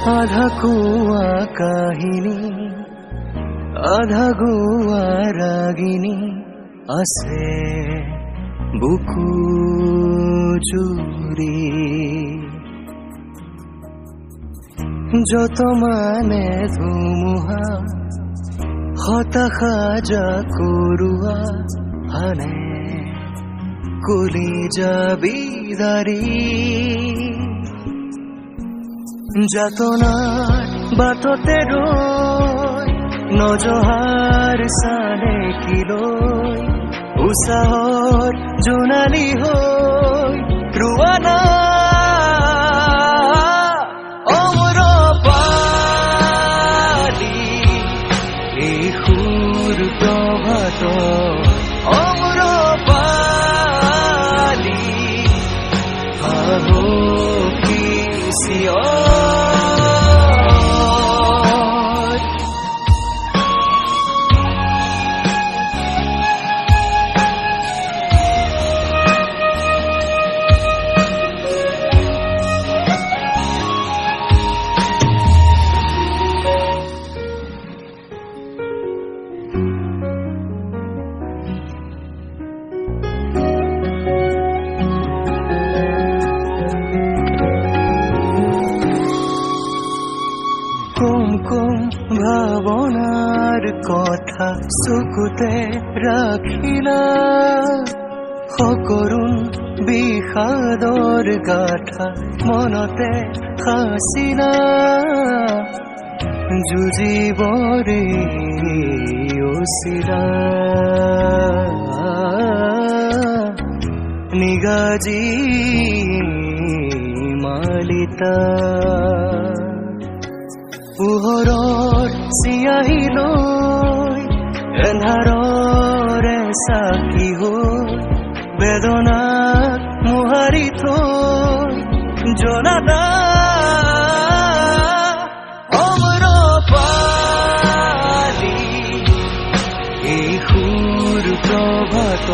আধা কোৱা কাহিনী আধা গোৱা ৰাগিনী আছে বুকু জুৰি যত মানে ধুমুহা হতাশা জাকৰুৱা হানে কলিজা বিদাৰি যাতনাৰ বাটতে ৰৈ নজহাৰ চালে কিলৈ উৎসাহৰ জোনালী হৈ ৰোৱানা অমৰপালি এই সুৰ প্ৰভাত অমৰপালি সাহসী চিঞৰ ভাৱনাৰ কথা চকুতে ৰাখিলা সকৰুণ বিষাদৰ গাথা মনতে সাঁচিলা যুঁজিবৰে অচিলা নিগাজি মালিতা পোহৰৰ চিয়াহী লৈ এন্ধাৰৰে চাকি হৈ বেদনাক মোহাৰি থৈ জনাদা অমৰপালি এই সুৰ প্ৰভাত